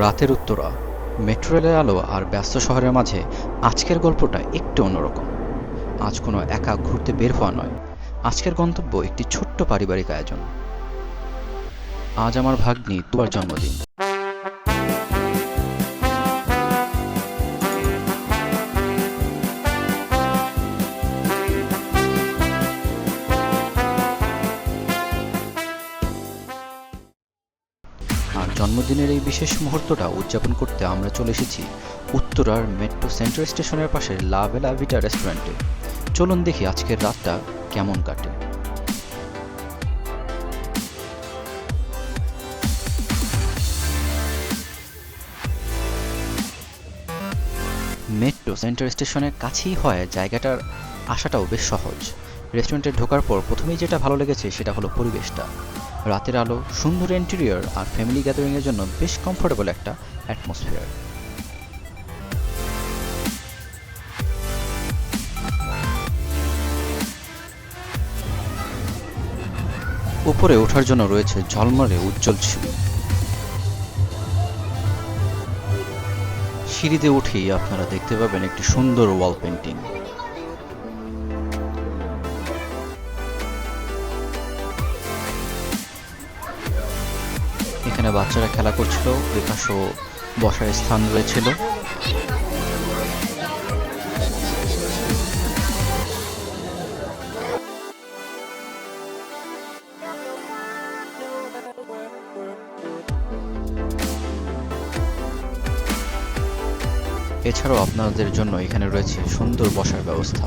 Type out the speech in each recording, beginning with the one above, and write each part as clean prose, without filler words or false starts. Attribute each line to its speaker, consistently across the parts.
Speaker 1: রাতের উত্তরা, মেট্রো রেলের আলো আর ব্যস্ত শহরের মাঝে আজকের গল্পটা একটু অন্যরকম। আজ কোনো একা ঘুরতে বের হওয়া নয়, আজকের গন্তব্য একটি ছোট্ট পারিবারিক আয়োজন। আজ আমার ভাগ্নি তুয়ার জন্মদিন। আর জন্মদিনের এই বিশেষ মুহূর্তটা উদযাপন করতে আমরা চলে এসেছি উত্তরার মেট্রো সেন্ট্রাল স্টেশনের পাশে লা বেলা ভিটা রেস্টুরেন্টে। চলুন দেখি আজকের রাতটা কেমন কাটে। মেট্রো সেন্ট্রাল স্টেশনের কাছেই হয় জায়গাটার আসাটাও বেশ সহজ। রেস্টুরেন্টে ঢোকার পর প্রথমেই যেটা ভালো লেগেছে সেটা হলো পরিবেশটা। রাতের আলো, সুন্দর ইন্টেরিয়র আর ফ্যামিলি গ্যাদারিংয়ের জন্য বেশ কমফোর্টেবল একটা অ্যাটমসফিয়ার। উপরে ওঠার জন্য রয়েছে ঝলমলে উজ্জ্বল সিঁড়ি। সিঁড়িতে উঠেই আপনারা দেখতে পাবেন একটি সুন্দর ওয়াল পেন্টিং। এখানে বাচ্চারা খেলা করছিল, ওই পাশেও বসার স্থান রয়েছিল। এছাড়াও আপনাদের জন্য এখানে রয়েছে সুন্দর বসার ব্যবস্থা।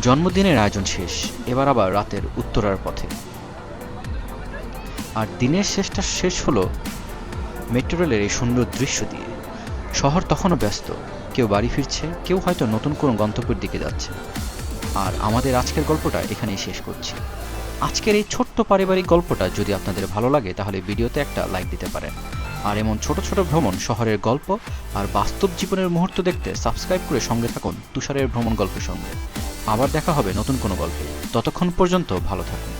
Speaker 1: জন্মদিনের আয়োজন শেষ, এবার আবার রাতের উত্তরার পথে। আর দিনের শেষটা শেষ হলো মেট্রো রেলের এই সুন্দর দৃশ্য দিয়ে। শহর তখনও ব্যস্ত, কেউ বাড়ি ফিরছে, কেউ হয়তো নতুন কোনো গন্তব্যের দিকে যাচ্ছে। আর আমাদের আজকের গল্পটা এখানেই শেষ করছি। আজকের এই ছোট্ট পারিবারিক গল্পটা যদি আপনাদের ভালো লাগে তাহলে ভিডিওতে একটা লাইক দিতে পারেন। আর এমন ছোট ছোট ভ্রমণ, শহরের গল্প আর বাস্তব জীবনের মুহূর্ত দেখতে সাবস্ক্রাইব করে সঙ্গে থাকুন তুষারের ভ্রমণ গল্পের সঙ্গে। আবার দেখা হবে নতুন কোনো গল্পে। ততক্ষণ পর্যন্ত ভালো থাকুন।